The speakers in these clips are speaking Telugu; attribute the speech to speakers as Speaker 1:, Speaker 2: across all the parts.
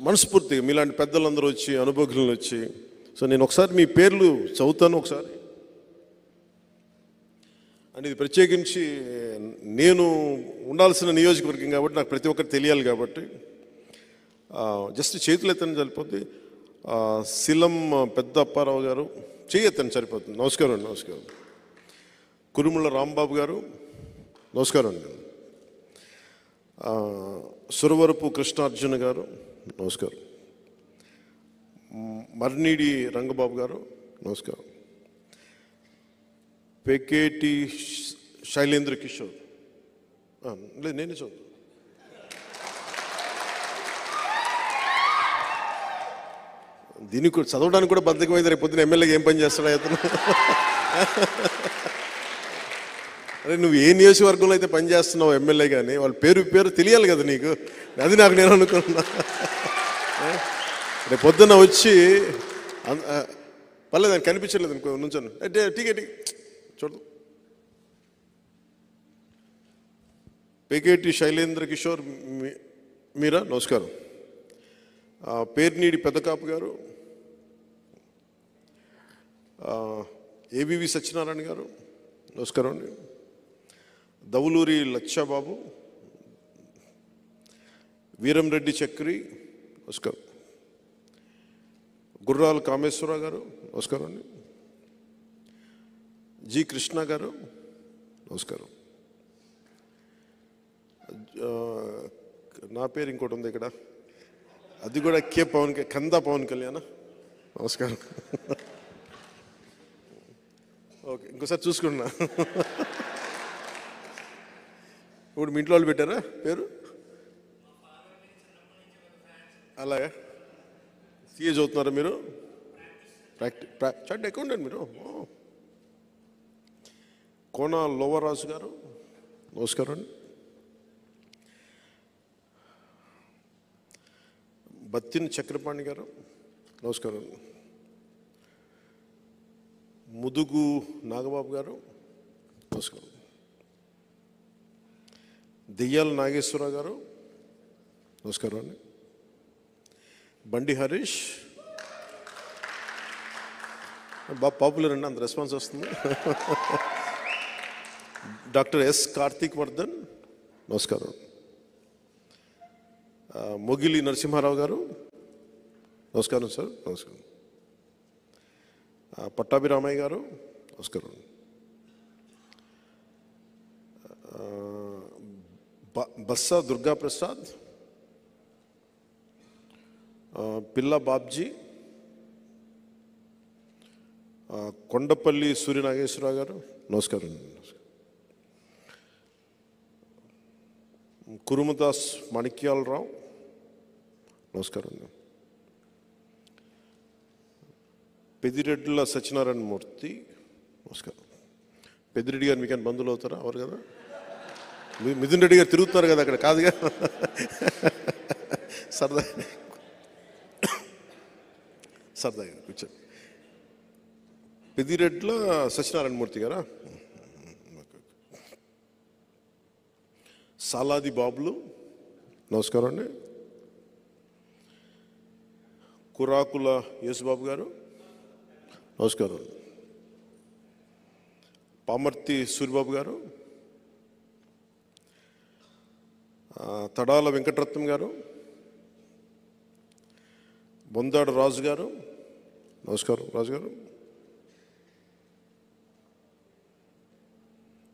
Speaker 1: మనస్ఫూర్తిగా మీలాంటి పెద్దలందరూ వచ్చి అనుభవజ్ఞులు వచ్చి, సో నేను ఒకసారి మీ పేర్లు చదువుతాను ఒకసారి. అండ్ ఇది ప్రత్యేకించి నేను ఉండాల్సిన నియోజకవర్గం కాబట్టి నాకు ప్రతి ఒక్కరు తెలియాలి కాబట్టి జస్ట్ చేతులు ఎత్తని సరిపోద్ది. శిలం పెద్ద అప్పారావు గారు చేయెత్తని సరిపోతుంది. నమస్కారం అండి. నమస్కారం. కురుముల రాంబాబు గారు నమస్కారం అండి. సురవరపు కృష్ణార్జున గారు నమస్కారం. మర్నీడి రంగబాబు గారు నమస్కారం. పెకేటి శైలేంద్ర కిషోర్ లేదు నేనే చదువు. దీనికి కూడా చదవడానికి కూడా బద్దకమైంది. రేపు పొద్దున ఎమ్మెల్యేగా ఏం పని చేస్తాడా అతను? అరే నువ్వు ఏ నియోజకవర్గంలో అయితే పనిచేస్తున్నావు ఎమ్మెల్యే, కానీ వాళ్ళ పేరు తెలియాలి కదా నీకు. అది నాకు నేను అనుకున్నా. రేపు పొద్దున్న వచ్చి పర్లేదు ఆయన కనిపించలేదు అనుకో నుంచాను టికెట్ చూడదు. పెకేటి శైలేంద్ర కిషోర్ మీరా నమస్కారం. పేర్నీడి పెద్దకాపు గారు, ఏవివి సత్యనారాయణ గారు నమస్కారం అండి. దవులూరి లచ్చాబాబు, వీరంరెడ్డి చక్రి నమస్కారం. గుర్రాల కామేశ్వరరావు గారు నమస్కారం అండి. జి కృష్ణ గారు నమస్కారం. నా పేరు ఇంకోటి ఉంది ఇక్కడ, అది కూడా కందా పవన్ కళ్యాణ్ నమస్కారం. ఓకే ఇంకోసారి చూసుకున్నా. ఇప్పుడు మీ ఇంట్లో వాళ్ళు పెట్టారా పేరు? అలాగే సిఏ చదువుతున్నారా మీరు? చార్ట్ అకౌంటెంట్ మీరు. కోన లోవరాజు గారు నమస్కారం అండి. బత్తిని చక్రపాణి గారు నమస్కారం. ముదుగు నాగబాబు గారు నమస్కారం. దెయ్యాల నాగేశ్వరరావు గారు నమస్కారం అండి. బండి హరీష్ బాగా పాపులర్ అండి, అంత రెస్పాన్స్ వస్తుంది. డాక్టర్ ఎస్ కార్తీక్ వర్ధన్ నమస్కారం. మొగిలి నరసింహారావు గారు నమస్కారం సార్. నమస్కారం. పట్టాభిరామయ్య గారు నమస్కారం. బస్సా దుర్గాప్రసాద్, పిల్ల బాబ్జీ, కొండపల్లి సూర్యనాగేశ్వరరావు గారు నమస్కారం. కురుమదాస్ మాణిక్యాలరావు నమస్కారం. పెద్దిరెడ్డిల సత్యనారాయణ మూర్తి నమస్కారం. పెద్దిరెడ్డి గారు మీకు బంధువులు అవుతారా? అవరు కదా. మిథున్ రెడ్డి గారు తిరుగుతున్నారు కదా అక్కడ, కాదుగా. సరదాగా కూర్చోండి. పెద్దిరెడ్ల సత్యనారాయణ మూర్తి గారా? సాలాది బాబులు నమస్కారం అండి. కురాకుల యేసుబాబు గారు నమస్కారం. పామర్తి సూరిబాబు గారు, తడాల వెంకటరత్నం గారు, బొందాడు రాజు గారు నమస్కారం. రాజు గారు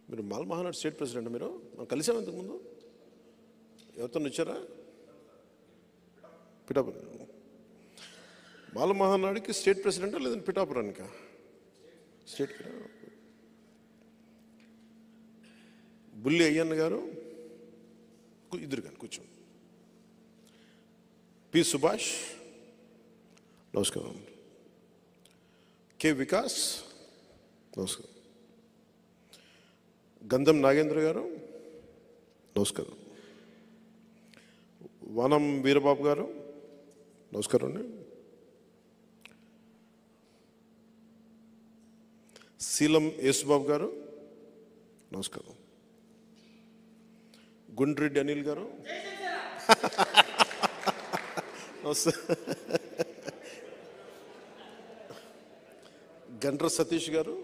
Speaker 1: మీరు మాల్ మహానాడు స్టేట్ ప్రెసిడెంట్, మీరు మనం కలిసాము ఇంతకుముందు. ఎవరితో వచ్చారా? పిఠాపురం మాల మహానాడుకి స్టేట్ ప్రెసిడెంటా లేదంటే పిఠాపురానికా? స్టేట్. బుల్లి అయ్యన్న గారు ఇద్దరు కానీ కూర్చో. పి సుభాష్ నమస్కారం. కె వికాస్ నమస్కారం. గంధం నాగేంద్ర గారు నమస్కారం. వనం వీరబాబు గారు నమస్కారం అండి. శీలం యేసుబాబు గారు నమస్కారం. గుండ్రెడ్డి అనిల్ గారు గండ్ర సతీష్ గారు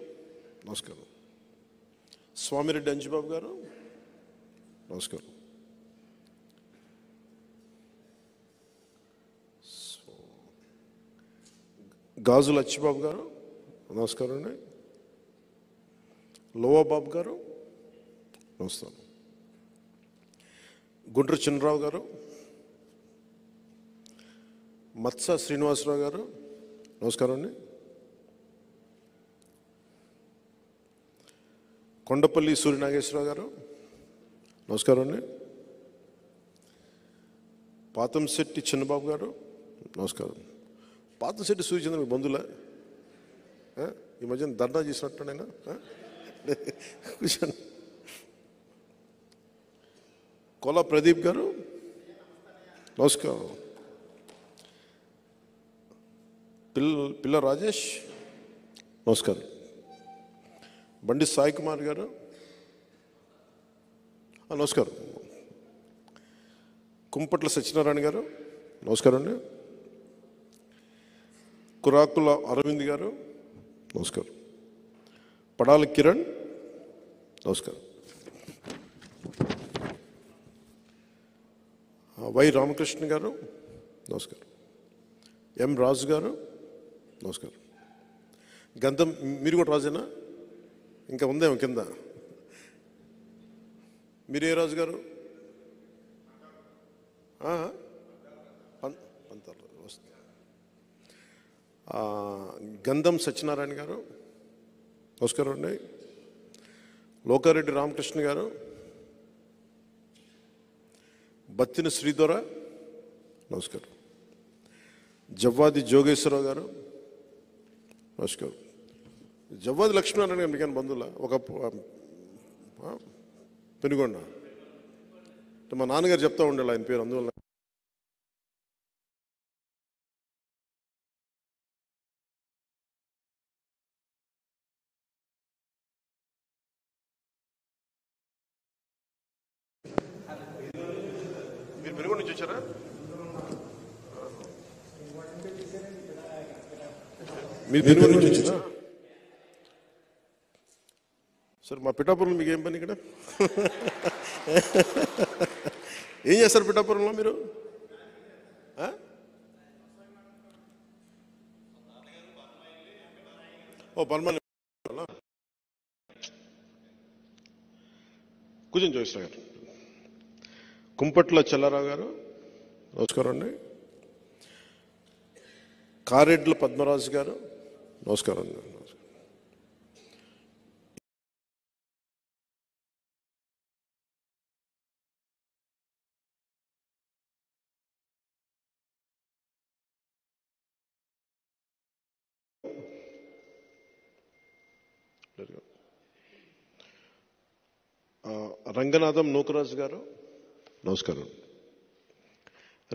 Speaker 1: నమస్కారం. స్వామిరెడ్డి అంజుబాబు గారు నమస్కారం. గాజుల అచ్చిబాబు గారు నమస్కారం అండి. లోవాబాబు గారు నమస్కారం. గుండ్ర చిన్నరావు గారు, మత్స శ్రీనివాసరావు గారు నమస్కారం అండి. కొండపల్లి సూర్యనాగేశ్వరరావు గారు నమస్కారం అండి. పాతంశెట్టి చిన్నబాబు గారు నమస్కారం. పాతంశెట్టి సూర్యచంద్ర మీ బంధువులా? ఈ మధ్యన ధర్నా చేసినట్టు నేను కూర్చోండి. కోలా ప్రదీప్ గారు నమస్కారం. పిల్ల రాజేష్ నమస్కారం. బండి సాయి కుమార్ గారు నమస్కారం. కుంపట్ల సత్యనారాయణ గారు నమస్కారం అండి. కురాకుల అరవింద్ గారు నమస్కారం. పడాల కిరణ్ నమస్కారం. వై రామకృష్ణ గారు నమస్కారం. ఎం రాజు గారు నమస్కారం. గంధం మీరు కూడా రాజేనా? ఇంకా ఉందేమో కింద. మీరే రాజు గారు? గంధం సత్యనారాయణ గారు నమస్కారం అండి. లోకారెడ్డి రామకృష్ణ గారు, బత్తిన శ్రీధర నమస్కారం. జవ్వాది జోగేశ్వరరావు గారు నమస్కారం. జవ్వాది లక్ష్మీనారాయణ గారు మీకైనా బంధువుల? ఒక పెనుగొండ మా నాన్నగారు చెప్తా ఉండాలి ఆయన పేరు, అందువల్ల. మీరు పెనుగొండ నుంచి వచ్చారా? మీరు పెనుగొండ నుంచి వచ్చారా? సార్ మా పిఠాపురంలో మీకు ఏం పని ఇక్కడ? ఏం చేస్తారు పిఠాపురంలో మీరు? ఓ పల్మల్ కూర్చొని జోగిశ్రావు గారు. కుంపట్ల చెల్లారావు గారు నమస్కారం అండి. కారెడ్ల పద్మరాజు గారు నమస్కారం అండి. రంగనాథం నూకరాజు గారు నమస్కారం.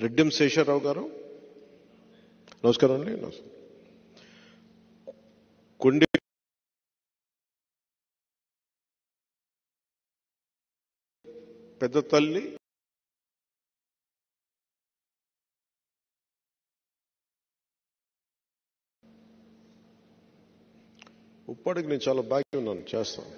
Speaker 1: రెడ్డెం శేషారావు గారు నమస్కారం అండి. నమస్కారం. కొండి పెద్ద తల్లి ఉప్పాడికి నేను చాలా బాకీ ఉన్నాను, చేస్తాను.